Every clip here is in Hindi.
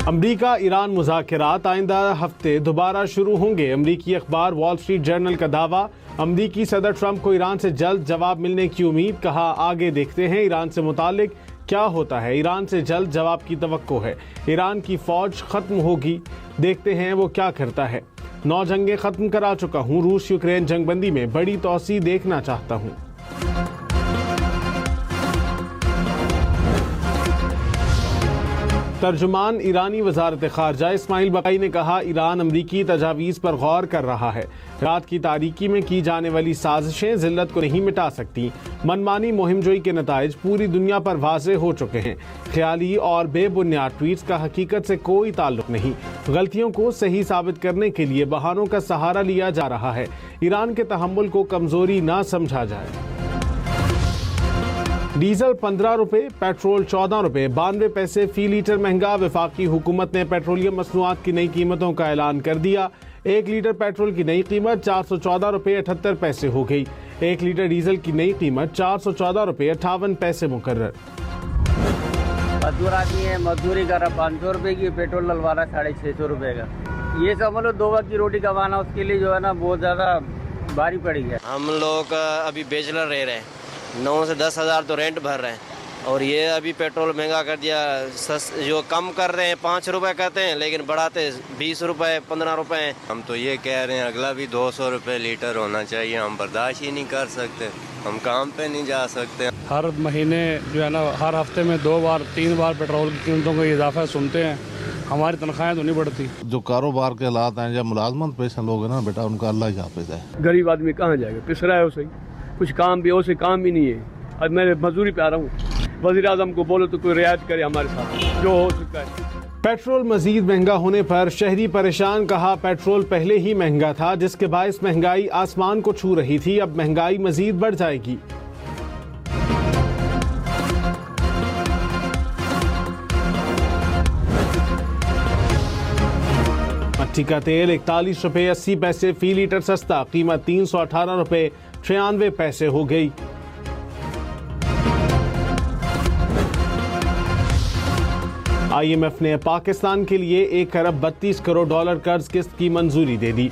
अमरीका ईरान मुज़ाकरात आइंदा हफ्ते दोबारा शुरू होंगे। अमरीकी अखबार वॉल स्ट्रीट जर्नल का दावा। अमरीकी सदर ट्रंप को ईरान से जल्द जवाब मिलने की उम्मीद। कहा, आगे देखते हैं ईरान से मुतालिक क्या होता है। ईरान से जल्द जवाब की तवक्को है। ईरान की फौज खत्म होगी, देखते हैं वो क्या करता है। 9 जंगें खत्म करा चुका हूँ। रूस यूक्रेन जंगबंदी में बड़ी तोसी देखना चाहता हूँ। तर्जुमान ईरानी वजारत खारजा इस्माइल बकाई ने कहा, ईरान अमरीकी तजावीज़ पर गौर कर रहा है। रात की तारीकी में की जाने वाली साजिशें जिल्लत को नहीं मिटा सकती। मनमानी मुहिमजोई के नताइज पूरी दुनिया पर वाज़े हो चुके हैं। ख्याली और बेबुनियाद ट्वीट्स का हकीकत से कोई ताल्लुक नहीं। गलतियों को सही साबित करने के लिए बहानों का सहारा लिया जा रहा है। ईरान के तहम्मुल को कमजोरी ना समझा जाए। डीजल 15 रुपए, पेट्रोल 14 रुपए 92 पैसे फी लीटर महंगा। वफाकी हुकूमत ने पेट्रोलियम मसनूआत की नई कीमतों का ऐलान कर दिया। 1 लीटर पेट्रोल की नई कीमत 414 रुपए 78 पैसे हो गई। 1 लीटर डीजल की नई कीमत 414 रुपए 58 पैसे मुकर्रर। मजदूर आदमी है, मजदूरी कर रहा 500 रुपए की, पेट्रोल डलवा रहा 650 रुपए का। ये सब मतलब 2 वक्त की रोटी कमाना, उसके लिए जो है ना बहुत ज़्यादा भारी पड़ी है। हम लोग अभी बैचलर रह रहे हैं, 9 से 10 हज़ार तो रेंट भर रहे हैं, और ये अभी पेट्रोल महंगा कर दिया। जो कम कर रहे हैं 5 रुपए कहते हैं, लेकिन बढ़ाते 20 रुपए 15 रुपए। हम तो ये कह रहे हैं अगला भी 200 रुपए लीटर होना चाहिए। हम बर्दाश्त ही नहीं कर सकते, हम काम पे नहीं जा सकते। हर महीने जो है ना, हर हफ्ते में 2 बार 3 बार पेट्रोल की कीमतों का इजाफा सुनते हैं। हमारी तनख्वाहें तो नहीं बढ़ती। जो कारोबार के हालात हैं या मुलाजमत पेशा लोग हैं ना बेटा, उनका अल्लाह ही हाफिज है। गरीब आदमी कहाँ जाएगा, पिस रहा है उसे, कुछ काम भी उसे काम भी नहीं है। अब मैं मजदूरी पे आ रहा हूँ। वज़ीर आज़म को बोलो तो कोई रियायत करे हमारे साथ, जो हो सकता है। पेट्रोल मजीद महंगा होने पर शहरी परेशान। कहा, पेट्रोल पहले ही महंगा था, जिसके बायस महंगाई आसमान को छू रही थी। अब महंगाई मजीद बढ़ जाएगी। मट्टी का तेल 41 रुपए 80 पैसे फी लीटर सस्ता। कीमत 318 रुपए 96 पैसे हो गई। IMF ने पाकिस्तान के लिए 1 अरब 32 करोड़ डॉलर कर्ज किस्त की मंजूरी दे दी।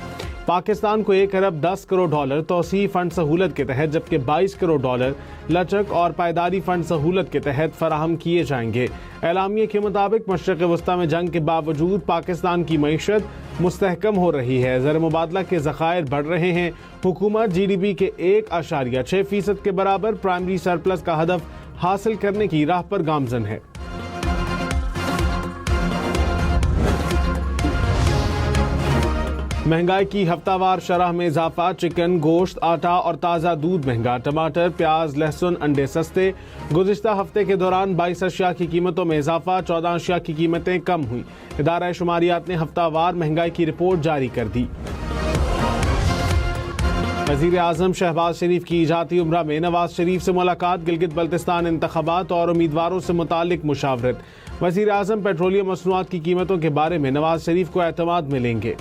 पाकिस्तान को 1 अरब 10 करोड़ डॉलर तौसीई फंड सहूलत के तहत, जबकि 22 करोड़ डॉलर लचक और पायदारी फंड सहूलत के तहत फराहम किए जाएंगे। एलामिया के मुताबिक मशरक़ वस्ता में जंग के बावजूद पाकिस्तान की मईशत मुस्तहकम हो रही है। ज़र मुबादला के ज़खायर बढ़ रहे हैं। हुकूमत GDP के 1.6% के बराबर प्राइमरी सरप्लस का हदफ हासिल करने की राह पर गामजन है। महंगाई की हफ्तावार शरह में इजाफा। चिकन, गोश्त, आटा और ताज़ा दूध महंगा। टमाटर, प्याज, लहसुन, अंडे सस्ते। गुज़िश्ता हफ्ते के दौरान 22 अशिया की कीमतों में इजाफा। 14 अशिया की कीमतें कम हुई। इदारा शुमारियात ने हफ्तावार महंगाई की रिपोर्ट जारी कर दी। वज़ीर आज़म शहबाज शरीफ की इजाती उम्रा में नवाज शरीफ से मुलाकात। गिलगित बल्तिस्तान इंतखाबात और उम्मीदवारों से मुतालिक मुशावरत। वज़ीर आज़म पेट्रोलियम मसनूआत की कीमतों के बारे में नवाज शरीफ को एतमाद मिलेंगे।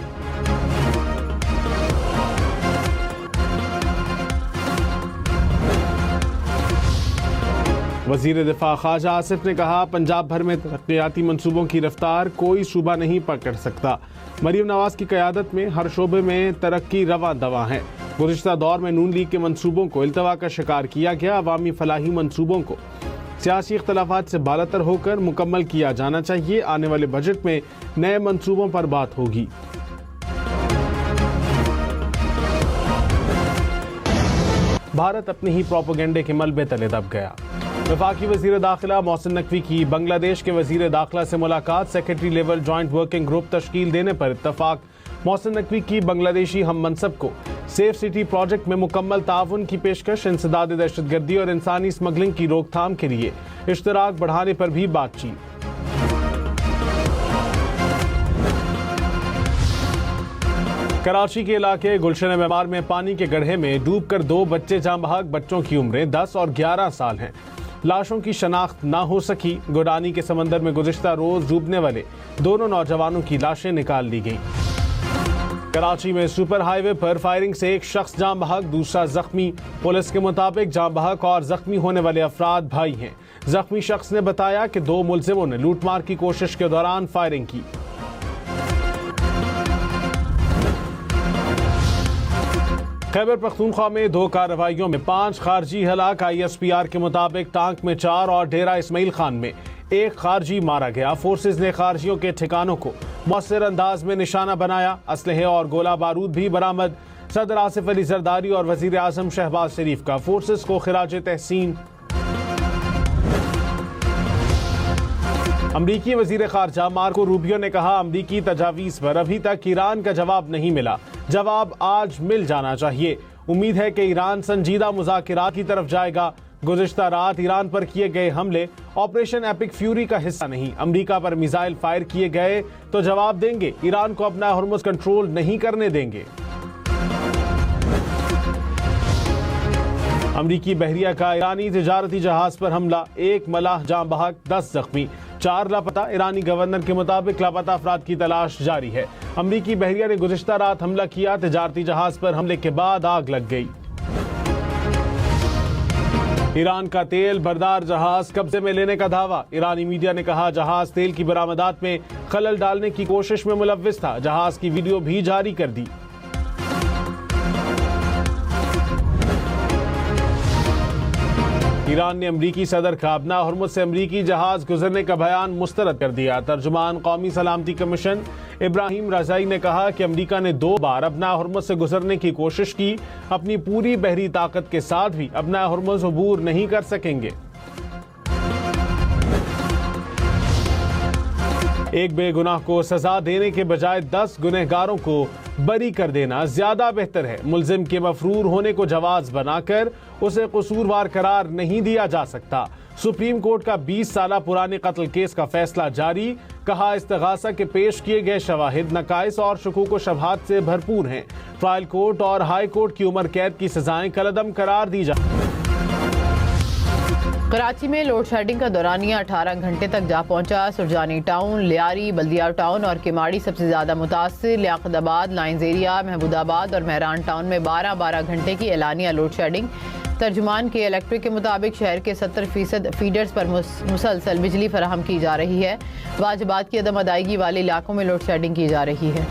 वज़ीर दिफा ख्वाजा आसिफ ने कहा, पंजाब भर में तरक्याती मंसूबों की रफ्तार कोई सूबा नहीं पकड़ सकता। मरीम नवाज की क़यादत में हर शोबे में तरक्की रवा दवा है। गुज़िश्ता दौर में नून लीग के मंसूबों को इल्तवा का शिकार किया गया। अवामी फलाही मंसूबों को सियासी इख्तलाफात से बालातर होकर मुकम्मल किया जाना चाहिए। आने वाले बजट में नए मंसूबों पर बात होगी। भारत अपने ही प्रोपेगेंडे के मलबे तले दब गया। वफाकी वज़ीर दाखिला मोहसिन नकवी की बांग्लादेश के वज़ीर दाखिला से मुलाकात। Secretary level joint working group तश्कील देने पर इत्तफाक। मोहसिन नकवी की बांग्लादेशी हम मनसब को सेफ सिटी प्रोजेक्ट में मुकम्मल ताउन की पेशकश। इंसदाद दहशतगर्दी और इंसानी स्मगलिंग की रोकथाम के लिए इश्तराक बढ़ाने पर भी बातचीत। कराची के इलाके गुलशन मेमार में पानी के गड्ढे में डूबकर 2 बच्चे जाँ बहक। बच्चों की उम्रें 10 और 11 साल हैं। लाशों की शनाख्त ना हो सकी। गोडानी के समंदर में गुज़िश्ता रोज डूबने वाले दोनों नौजवानों की लाशें निकाल ली गईं। कराची में सुपर हाईवे पर फायरिंग से एक शख्स जाँ बहक, दूसरा जख्मी। पुलिस के मुताबिक जाँ बहक और जख्मी होने वाले अफराद भाई हैं। जख्मी शख्स ने बताया कि 2 मुलजिमों ने लूटमार की कोशिश के दौरान फायरिंग की। खैबर पख्तूनख्वा में 2 कार्रवाइयों में 5 खारजी हलाक। ISPR के मुताबिक टांक में 4 और डेरा इस्माइल खान में 1 खारजी मारा गया। फोर्सेज ने खारजियों के ठिकानों को मौसर अंदाज में निशाना बनाया। असलहे और गोला बारूद भी बरामद। सदर आसिफ अली जरदारी और वजीर आजम शहबाज शरीफ का फोर्सेज को खिराज तहसीन। अमरीकी वजीर खारजा मार्को रूबियो ने कहा, अमरीकी तजावीज़ पर अभी तक ईरान का जवाब नहीं मिला, जवाब आज मिल जाना चाहिए। उम्मीद है कि ईरान संजीदा मुज़ाकिरात की तरफ जाएगा। गुज़िश्ता रात ईरान पर किए गए हमले ऑपरेशन एपिक फ्यूरी का हिस्सा नहीं। अमरीका पर मिसाइल फायर किए गए तो जवाब देंगे। ईरान को अपना हॉर्मुज़ कंट्रोल नहीं करने देंगे। अमरीकी बहरिया का ईरानी तिजारती जहाज पर हमला, 1 मलाह जाँ बहक, 10 जख्मी, 4 लापता। ईरानी गवर्नर के मुताबिक लापता अफराद की तलाश जारी है। अमरीकी बहरिया ने गुज़िश्ता रात हमला किया। तिजारती जहाज पर हमले के बाद आग लग गई। ईरान का तेल बरदार जहाज कब्जे में लेने का दावा। ईरानी मीडिया ने कहा, जहाज तेल की बरामदात में खलल डालने की कोशिश में मुलव्विस था। जहाज की वीडियो भी जारी कर दी। ईरान ने अमरीकी सदर का अपना हॉर्मुज़ से अमरीकी जहाज गुजरने का बयान मुस्तरद कर दिया। तर्जुमान कौमी सलामती कमीशन इब्राहिम रजाई ने कहा कि अमरीका ने 2 बार अपना हॉर्मुज़ से गुजरने की कोशिश की। अपनी पूरी बहरी ताकत के साथ भी अपना हॉर्मुज़ अबूर नहीं कर सकेंगे। एक बेगुनाह को सजा देने के बजाय 10 गुनहगारों को बरी कर देना ज्यादा बेहतर है। मुलजिम के मफरूर होने को जवाज बनाकर उसे कसूरवार करार नहीं दिया जा सकता। सुप्रीम कोर्ट का 20 साल पुराने कत्ल केस का फैसला जारी। कहा, इस्तिगासा के पेश किए गए शवाहिद नकाइस और शकूक व शुबहात से भरपूर हैं। ट्रायल कोर्ट और हाई कोर्ट की उम्र कैद की सजाएं कलअदम करार दी जा। कराची में लोड शेडिंग का दौरानिया 18 घंटे तक जा पहुंचा। सुरजानी टाउन, लियारी, बल्दिया टाउन और किमाड़ी सबसे ज्यादा मुतासिर। लियाकताबाद, लाइंस एरिया, महमूदाबाद और महरान टाउन में 12-12 घंटे की एलानिया लोड शेडिंग। तर्जुमान के इलेक्ट्रिक के मुताबिक शहर के 70% फीडर्स पर मुसलसल बिजली फराहम की जा रही है। वाजिबात की अदम अदायगी वाले इलाकों में लोड शेडिंग की जा रही है।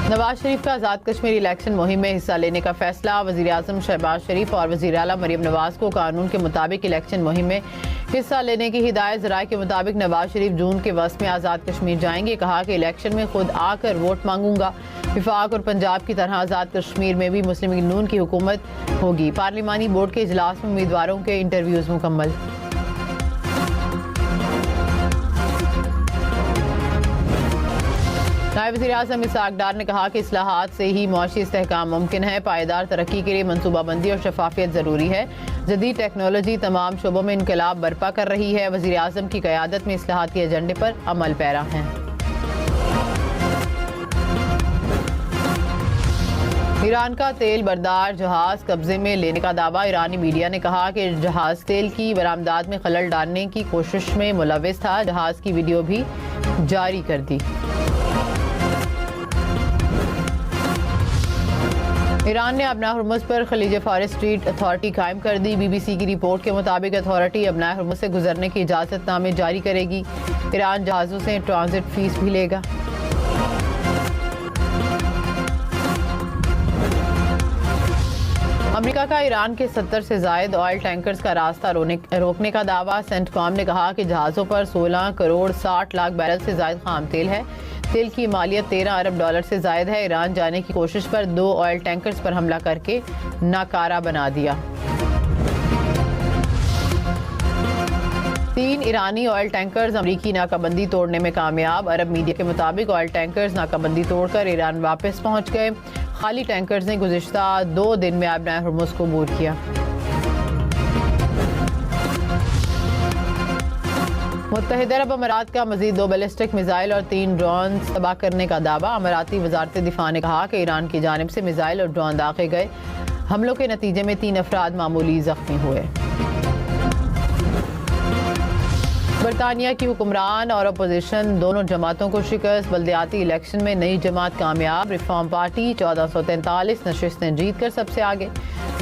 नवाज शरीफ का आज़ाद कश्मीर इलेक्शन मुहिम में हिस्सा लेने का फैसला। वज़ीर आज़म शहबाज शरीफ और वज़ीर आला मरियम नवाज को कानून के मुताबिक इलेक्शन मुहिम में हिस्सा लेने की हिदायत। ज़राए के मुताबिक नवाज शरीफ जून के वस्त में आज़ाद कश्मीर जाएंगे। कहा कि इलेक्शन में खुद आकर वोट मांगूंगा। विफाक और पंजाब की तरह आज़ाद कश्मीर में भी मुस्लिम लीग नून की हुकूमत होगी। पार्लिमानी बोर्ड के इजलास में उम्मीदवारों के इंटरव्यूज़ मुकम्मल। नायब वज़ीर आज़म इसहाक डार ने कहा कि इस्लाहात से ही मुआशी इस्तेहकाम मुमकिन है। पायदार तरक्की के लिए मनसूबाबंदी और शफाफियत ज़रूरी है। जदीद टेक्नोलॉजी तमाम शोबों में इनकलाब बर्पा कर रही है। वज़ीर आज़म की क़यादत में इस्लाहात के एजेंडे पर अमल पैरा हैं। ईरान का तेल बरदार जहाज कब्जे में लेने का दावा। ईरानी मीडिया ने कहा कि जहाज तेल की बरामदात में खलल डालने की कोशिश में मुलव्विस था। जहाज की वीडियो भी जारी कर दी। ईरान ने अपना हॉर्मुज़ पर खलीज फारिस स्ट्रीट अथॉरिटी कायम कर दी। BBC की रिपोर्ट के मुताबिक अथॉरिटी अपना हॉर्मुज़ से गुजरने की इजाज़तनामे जारी करेगी। ईरान जहाज़ों से ट्रांजिट फीस भी लेगा। अमेरिका का ईरान के 70 से ज़ायद ऑयल टैंकर्स का रास्ता रोकने का दावा। सेंटकॉम ने कहा कि जहाज़ों पर 16 करोड़ 60 लाख बैरल से ज़ायद खाम तेल है। तेल की मालियत 13 अरब डॉलर से ज़ायद है। ईरान जाने की कोशिश पर 2 ऑयल टैंकर्स पर हमला करके नाकारा बना दिया। 3 ईरानी ऑयल टैंकर्स अमरीकी नाकाबंदी तोड़ने में कामयाब। अरब मीडिया के मुताबिक ऑयल टैंकर्स नाकाबंदी तोड़कर ईरान वापस पहुंच गए। खाली टैंकर्स ने गुज़िश्ता 2 दिन में अपना हॉर्मुज़ को अबूर किया। मुत्तहिदा अरब अमारात का मज़ीद 2 बैलिस्टिक मिसाइल और 3 ड्रोन तबाह करने का दावा। अमाराती वज़ारत दिफा ने कहा कि ईरान की जानिब से मिसाइल और ड्रोन दागे गए। हमलों के नतीजे में 3 अफराद मामूली जख्मी हुए। बरतानिया की हुक्मरान और अपोजिशन दोनों जमातों को शिकस्त। बल्दियाती इलेक्शन में नई जमात कामयाब। रिफॉर्म पार्टी 1443 नशिस्तें जीत कर सबसे आगे।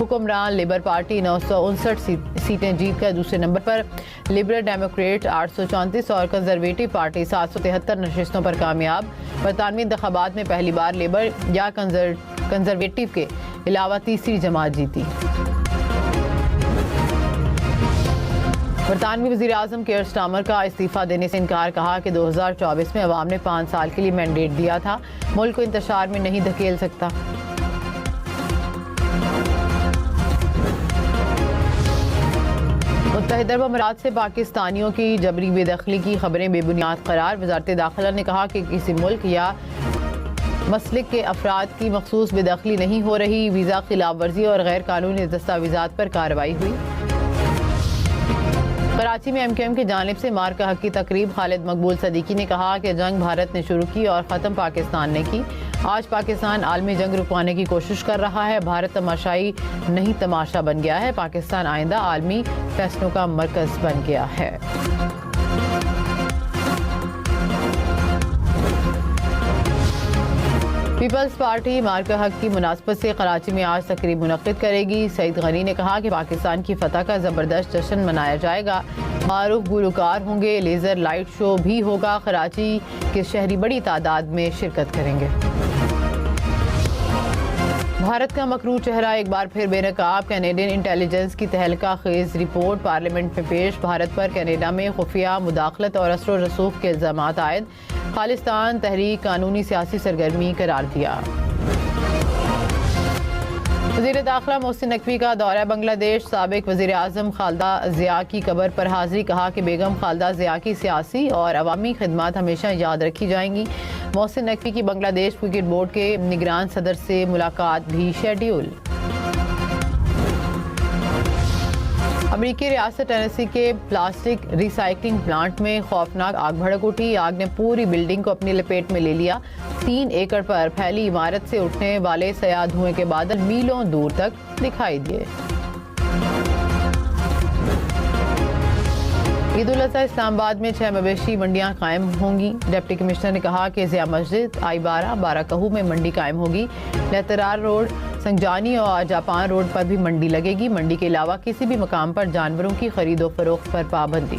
हुक्मरान लिबर पार्टी 959 सीटें जीत कर दूसरे नंबर पर। लिबरल डेमोक्रेट 834 और कंजर्वेटिव पार्टी 773 नशिस्तों पर कामयाब। बरतानवी इंतखाबात में पहली बार लिबर या कंजर्वेटिव के अलावा तीसरी जमात जीती। बरतानवी वज़ीर आज़म केयर स्टामर का इस्तीफ़ा देने से इनकार। कहा कि 2024 में अवाम ने 5 साल के लिए मैंडेट दिया था, मुल्क को इंतशार में नहीं धकेल सकता। मुत्तहिदा अरब अमीरात से पाकिस्तानियों की जबरी बेदखली की खबरें बेबुनियाद करार। वज़ारत दाखिला ने कहा कि किसी मुल्क या मसलिक के अफराद की मखसूस बेदखली नहीं हो रही। वीज़ा खिलाफ वर्जी और गैर कानूनी दस्तावेज़ात पर कार्रवाई हुई। कराची में MQM की जानिब से मार्का हक की तकरीब। खालिद मकबूल सदीकी ने कहा कि जंग भारत ने शुरू की और ख़त्म पाकिस्तान ने की। आज पाकिस्तान आलमी जंग रुकवाने की कोशिश कर रहा है। भारत तमाशाई नहीं तमाशा बन गया है। पाकिस्तान आइंदा आलमी फैसलों का मरकज बन गया है। पीपल्स पार्टी मार्का हक की मुनासबत से कराची में आज तकरीब मुनक्किद करेगी। सईद गनी ने कहा कि पाकिस्तान की फतह का ज़बरदस्त जश्न मनाया जाएगा। मारूफ गुलकार होंगे, लेज़र लाइट शो भी होगा। कराची के शहरी बड़ी तादाद में शिरकत करेंगे। भारत का मकरू चेहरा एक बार फिर बेनकाब। कैनेडियन इंटेलिजेंस की तहलका खेज रिपोर्ट पार्लियामेंट में पेश। भारत पर कनाडा में खुफिया मुदाखलत और असर रसूख के इल्ज़ामात आयद। खालिस्तान तहरीक कानूनी सियासी सरगर्मी करार दिया। वज़ीर दाखिला मोहसिन नकवी का दौरा बांग्लादेश। साबिक वज़ीर आज़म खालदा ज़िया की कब्र पर हाज़री। कहा कि बेगम खालदा ज़िया की सियासी और अवामी खिदमत हमेशा याद रखी जाएंगी। मोहसिन नकवी की बांग्लादेश क्रिकेट बोर्ड के निगरान सदर से मुलाकात भी शेड्यूल। अमेरिकी रियासत टेनेसी के प्लास्टिक रिसाइकलिंग प्लांट में खौफनाक आग भड़क उठी। आग ने पूरी बिल्डिंग को अपनी लपेट में ले लिया। 3 एकड़ पर फैली इमारत से उठने वाले सयाह धुएं के बादल मीलों दूर तक दिखाई दिए। ईद उल अज़हा इस्लामाबाद में 6 मवेशी मंडियां कायम होंगी। डिप्टी कमिश्नर ने कहा कि ज़िया मस्जिद, I-12, बाराकहू में मंडी कायम होगी। लेतरार रोड, संजानी और जापान रोड पर भी मंडी लगेगी। मंडी के अलावा किसी भी मकाम पर जानवरों की खरीदो फरोख्त पर पाबंदी।